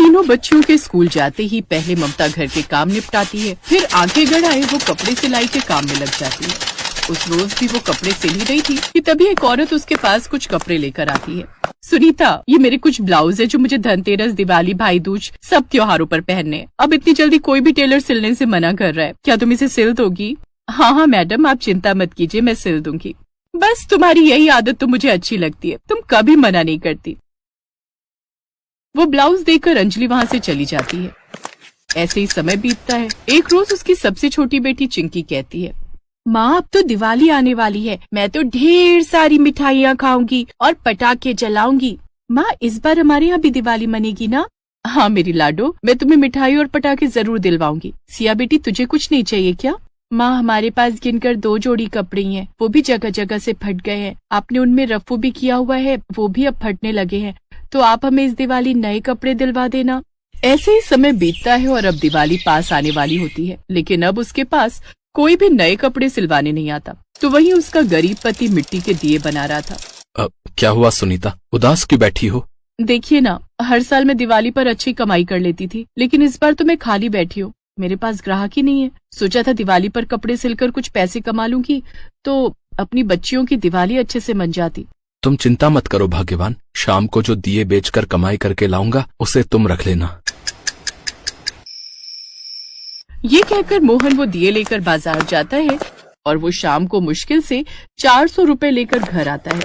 तीनों बच्चियों के स्कूल जाते ही पहले ममता घर के काम निपटाती है, फिर आंखें गड़ाए वो कपड़े सिलाई के काम में लग जाती है। उस रोज भी वो कपड़े सिल ही रही थी कि तभी एक औरत उसके पास कुछ कपड़े लेकर आती है। सुनीता, ये मेरे कुछ ब्लाउज है जो मुझे धनतेरस, दिवाली, भाई दूज सब त्योहारों पर पहनने हैं। अब इतनी जल्दी कोई भी टेलर सिलने से मना कर रहा है, क्या तुम इसे सिल दोगी? हाँ मैडम, आप चिंता मत कीजिए, मैं सिल दूंगी। बस तुम्हारी यही आदत तो मुझे अच्छी लगती है, तुम कभी मना नहीं करती। वो ब्लाउज देकर अंजलि वहाँ से चली जाती है। ऐसे ही समय बीतता है। एक रोज उसकी सबसे छोटी बेटी चिंकी कहती है, माँ अब तो दिवाली आने वाली है, मैं तो ढेर सारी मिठाइयाँ खाऊंगी और पटाखे जलाऊंगी। माँ इस बार हमारे यहाँ भी दिवाली मनेगी ना? हाँ मेरी लाडो, मैं तुम्हें मिठाई और पटाखे जरूर दिलवाऊंगी। सिया बेटी, तुझे कुछ नहीं चाहिए क्या? माँ हमारे पास गिनकर 2 जोड़ी कपड़े हैं, वो भी जगह जगह से फट गए हैं। आपने उनमें रफू भी किया हुआ है, वो भी अब फटने लगे हैं, तो आप हमें इस दिवाली नए कपड़े दिलवा देना। ऐसे ही समय बीतता है और अब दिवाली पास आने वाली होती है, लेकिन अब उसके पास कोई भी नए कपड़े सिलवाने नहीं आता। तो वहीं उसका गरीब पति मिट्टी के दिए बना रहा था। क्या हुआ सुनीता, उदास क्यों बैठी हो? देखिए ना, हर साल मैं दिवाली पर अच्छी कमाई कर लेती थी, लेकिन इस बार तो मैं खाली बैठी हूँ, मेरे पास ग्राहक ही नहीं है। सोचा था दिवाली पर कपड़े सिलकर कुछ पैसे कमा लूंगी तो अपनी बच्चियों की दिवाली अच्छे से मन जाती। तुम चिंता मत करो भाग्यवान, शाम को जो दिए बेचकर कमाई करके लाऊंगा उसे तुम रख लेना। ये कहकर मोहन वो दिए लेकर बाजार जाता है और वो शाम को मुश्किल से 400 रुपए लेकर घर आता है।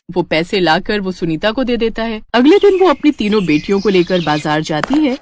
वो पैसे लाकर वो सुनीता को दे देता है। अगले दिन वो अपनी तीनों बेटियों को लेकर बाजार जाती है,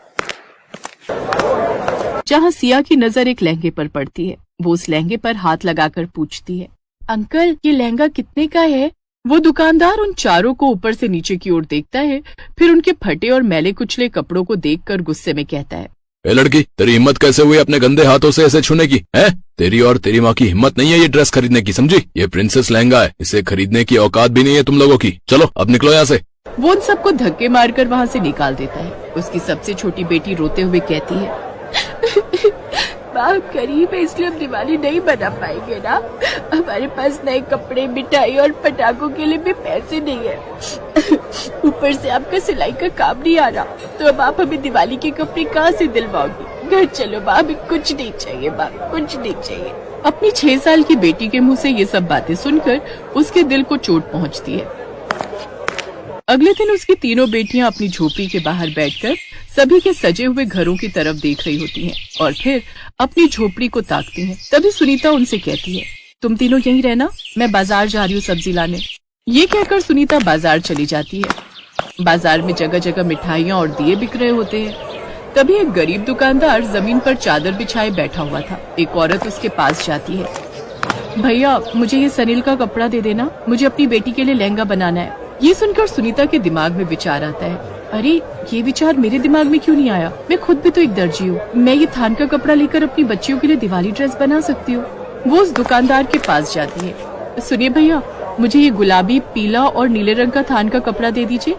जहाँ सिया की नजर एक लहंगे पर पड़ती है। वो उस लहंगे पर हाथ लगाकर पूछती है, अंकल ये लहंगा कितने का है? वो दुकानदार उन चारों को ऊपर से नीचे की ओर देखता है, फिर उनके फटे और मैले कुचले कपड़ों को देखकर गुस्से में कहता है, ए लड़की, तेरी हिम्मत कैसे हुई अपने गंदे हाथों से ऐसे छूने की? है तेरी और तेरी माँ की हिम्मत नहीं है ये ड्रेस खरीदने की, समझी? ये प्रिंसेस लहंगा है, इसे खरीदने की औकात भी नहीं है तुम लोगों की। चलो अब निकलो यहाँ से। वो उन सबको धक्के मारकर वहाँ से निकाल देता है। उसकी सबसे छोटी बेटी रोते हुए कहती है, बाप गरीब है इसलिए हम दिवाली नहीं बना पाएंगे ना, हमारे पास नए कपड़े, मिठाई और पटाखों के लिए भी पैसे नहीं है। ऊपर से आपका सिलाई का काम नहीं आ रहा, तो अब आप हमें दिवाली के कपड़े कहाँ से दिलवाओगी? घर चलो बाप, कुछ नहीं चाहिए बाप, कुछ नहीं चाहिए। अपनी 6 साल की बेटी के मुंह से ये सब बातें सुनकर उसके दिल को चोट पहुँचती है। अगले दिन उसकी तीनों बेटियां अपनी झोपड़ी के बाहर बैठकर सभी के सजे हुए घरों की तरफ देख रही होती हैं और फिर अपनी झोपड़ी को ताकती हैं। तभी सुनीता उनसे कहती है, तुम तीनों यहीं रहना, मैं बाजार जा रही हूँ सब्जी लाने। ये कहकर सुनीता बाजार चली जाती है। बाजार में जगह जगह मिठाइयाँ और दिए बिक रहे होते हैं। तभी एक गरीब दुकानदार जमीन पर चादर बिछाए बैठा हुआ था। एक औरत उसके पास जाती है, भैया मुझे ये सनील का कपड़ा दे देना, मुझे अपनी बेटी के लिए लहंगा बनाना है। ये सुनकर सुनीता के दिमाग में विचार आता है, अरे ये विचार मेरे दिमाग में क्यों नहीं आया? मैं खुद भी तो एक दर्जी हूँ, मैं ये थान का कपड़ा लेकर अपनी बच्चियों के लिए दिवाली ड्रेस बना सकती हूँ। वो उस दुकानदार के पास जाती है, सुनिए भैया मुझे ये गुलाबी, पीला और नीले रंग का थान का कपड़ा दे दीजिए।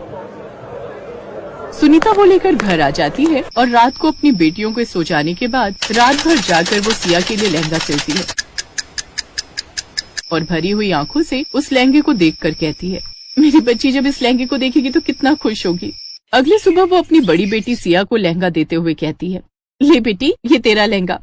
सुनीता वो लेकर घर आ जाती है और रात को अपनी बेटियों के सो जाने के बाद रात भर जाकर वो सिया के लिए लहंगा सिलती है और भरी हुई आंखों से उस लहंगे को देखकर कहती है, मेरी बच्ची जब इस लहंगे को देखेगी तो कितना खुश होगी। अगली सुबह वो अपनी बड़ी बेटी सिया को लहंगा देते हुए कहती है, ले बेटी ये तेरा लहंगा।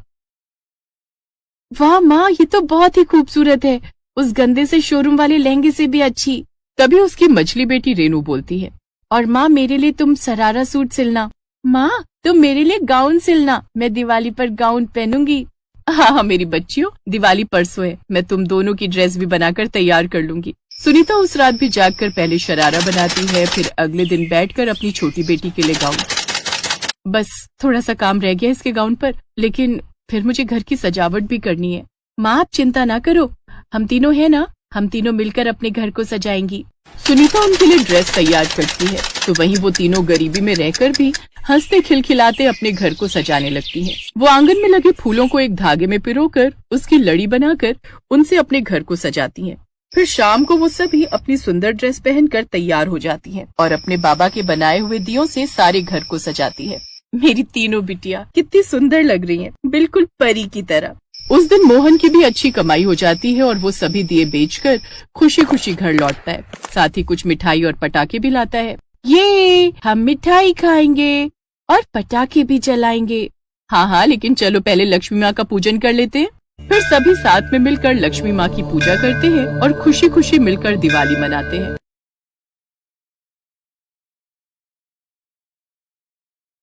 वाह माँ, ये तो बहुत ही खूबसूरत है, उस गंदे से शोरूम वाले लहंगे से भी अच्छी। तभी उसकी मछली बेटी रेनू बोलती है, और माँ मेरे लिए तुम सरारा सूट सिलना। माँ तुम मेरे लिए गाउन सिलना, मैं दिवाली पर गाउन पहनूंगी। हाँ मेरी बच्चियों, दिवाली परसों है, मैं तुम दोनों की ड्रेस भी बनाकर तैयार कर लूंगी। सुनीता उस रात भी जागकर पहले शरारा बनाती है, फिर अगले दिन बैठकर अपनी छोटी बेटी के लिए गाउन। बस थोड़ा सा काम रह गया इसके गाउन पर, लेकिन फिर मुझे घर की सजावट भी करनी है। माँ आप चिंता ना करो, हम तीनों है ना, हम तीनों मिलकर अपने घर को सजाएंगी। सुनीता उनके लिए ड्रेस तैयार करती है, तो वहीं वो तीनों गरीबी में रहकर भी हंसते खिलखिलाते अपने घर को सजाने लगती हैं। वो आंगन में लगे फूलों को एक धागे में पिरोकर उसकी लड़ी बनाकर उनसे अपने घर को सजाती हैं। फिर शाम को वो सभी अपनी सुंदर ड्रेस पहनकर तैयार हो जाती हैं और अपने बाबा के बनाए हुए दियों से सारे घर को सजाती है। मेरी तीनों बिटिया कितनी सुंदर लग रही हैं, बिल्कुल परी की तरह। उस दिन मोहन की भी अच्छी कमाई हो जाती है और वो सभी दिए बेचकर खुशी खुशी घर लौटता है। साथ ही कुछ मिठाई और पटाखे भी लाता है। ये हम मिठाई खाएंगे, और पटाखे भी जलाएंगे। हाँ हाँ, लेकिन चलो पहले लक्ष्मी माँ का पूजन कर लेते हैं। फिर सभी साथ में मिलकर लक्ष्मी माँ की पूजा करते हैं और खुशी खुशी मिलकर दिवाली मनाते हैं।